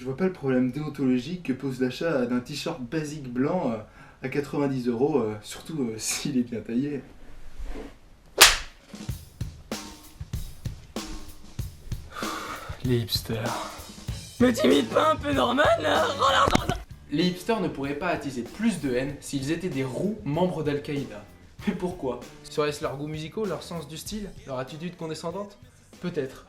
Je vois pas le problème déontologique que pose l'achat d'un t-shirt basique blanc à 90 €, surtout s'il est bien taillé. Les hipsters. Me t'imites pas un peu Norman là? Rends l'argent. Les hipsters ne pourraient pas attiser plus de haine s'ils étaient des roux membres d'Al-Qaïda. Mais pourquoi? Serait-ce leurs goûts musicaux, leur sens du style, leur attitude condescendante? Peut-être.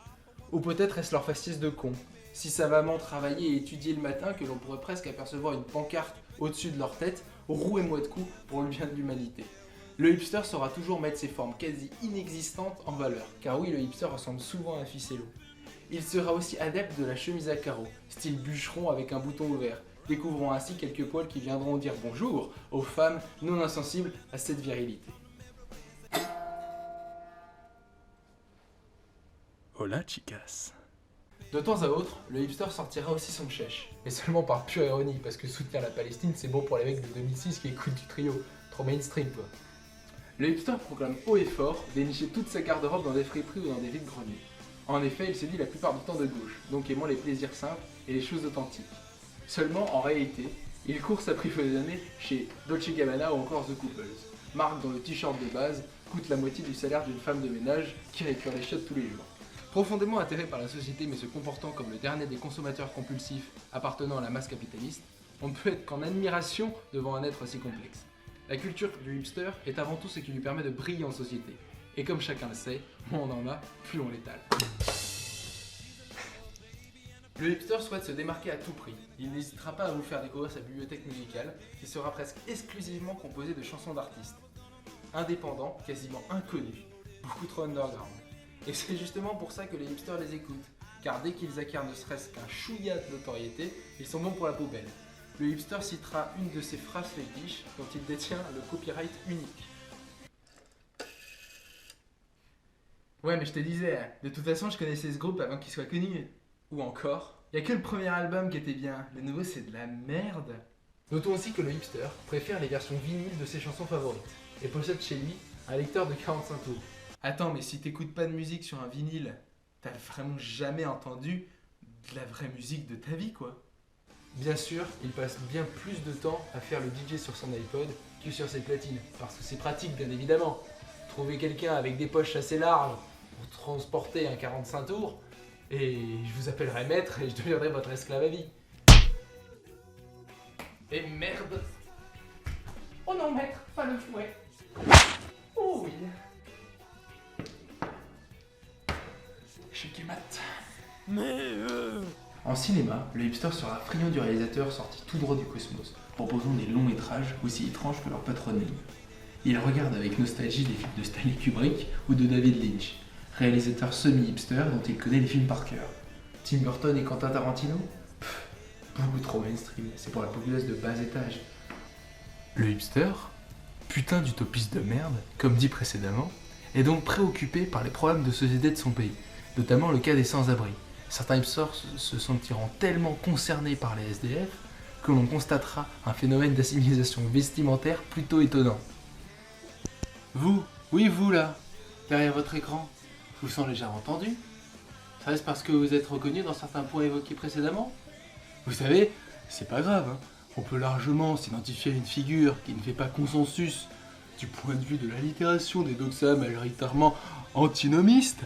Ou peut-être est-ce leur faciès de con, si savamment travaillés et étudiés le matin que l'on pourrait presque apercevoir une pancarte au-dessus de leur tête, rouez-moi de coups pour le bien de l'humanité. Le hipster saura toujours mettre ses formes quasi inexistantes en valeur, car oui, le hipster ressemble souvent à un ficello. Il sera aussi adepte de la chemise à carreaux, style bûcheron avec un bouton ouvert, découvrant ainsi quelques poils qui viendront dire bonjour aux femmes non insensibles à cette virilité. Hola chicas. De temps à autre, le hipster sortira aussi son chèche, mais seulement par pure ironie, parce que soutenir la Palestine c'est bon pour les mecs de 2006 qui écoutent du trio, trop mainstream quoi. Le hipster proclame haut et fort dénicher toute sa garde-robe dans des friperies ou dans des vides-greniers. En effet, il se dit la plupart du temps de gauche, donc aimant les plaisirs simples et les choses authentiques. Seulement, en réalité, il court s'apprivoisonner chez Dolce Gabbana ou encore The Couples, marque dont le t-shirt de base coûte la moitié du salaire d'une femme de ménage qui récure les chiottes tous les jours. Profondément atterré par la société mais se comportant comme le dernier des consommateurs compulsifs appartenant à la masse capitaliste, on ne peut être qu'en admiration devant un être si complexe. La culture du hipster est avant tout ce qui lui permet de briller en société. Et comme chacun le sait, moins on en a, plus on l'étale. Le hipster souhaite se démarquer à tout prix. Il n'hésitera pas à vous faire découvrir sa bibliothèque musicale, qui sera presque exclusivement composée de chansons d'artistes indépendants, quasiment inconnus, beaucoup trop underground. Et c'est justement pour ça que les hipsters les écoutent, car dès qu'ils acquièrent ne serait-ce qu'un chouïa de notoriété, ils sont bons pour la poubelle. Le hipster citera une de ses phrases fétiches dont il détient le copyright unique. Ouais, mais je te disais, de toute façon, je connaissais ce groupe avant qu'il soit connu. Ou encore, y a que le premier album qui était bien, le nouveau c'est de la merde. Notons aussi que le hipster préfère les versions vinyles de ses chansons favorites, et possède chez lui un lecteur de 45 tours. Attends, mais si t'écoutes pas de musique sur un vinyle, t'as vraiment jamais entendu de la vraie musique de ta vie, quoi. Bien sûr, il passe bien plus de temps à faire le DJ sur son iPod que sur ses platines, parce que c'est pratique, bien évidemment. Trouver quelqu'un avec des poches assez larges pour transporter un 45 tours, et je vous appellerai maître et je deviendrai votre esclave à vie. Et merde! Oh non, maître, pas le fouet! Oh oui! Checkmate. En cinéma, le hipster sera friand du réalisateur sorti tout droit du cosmos, proposant des longs métrages aussi étranges que leur patronyme. Il regarde avec nostalgie les films de Stanley Kubrick ou de David Lynch, réalisateurs semi-hipster dont il connaît les films par cœur. Tim Burton et Quentin Tarantino? Beaucoup trop mainstream, c'est pour la populace de bas étage. Le hipster, putain d'utopiste de merde, comme dit précédemment, est donc préoccupé par les problèmes de société de son pays, notamment le cas des sans-abri. Certains hipsters se sentiront tellement concernés par les SDF que l'on constatera un phénomène d'assimilation vestimentaire plutôt étonnant. Vous, oui vous là, derrière votre écran, je vous sens légèrement tendu. Serait-ce parce que vous êtes reconnu dans certains points évoqués précédemment? Vous savez, c'est pas grave, hein. On peut largement s'identifier à une figure qui ne fait pas consensus du point de vue de l'allitération des doxas majoritairement antinomistes,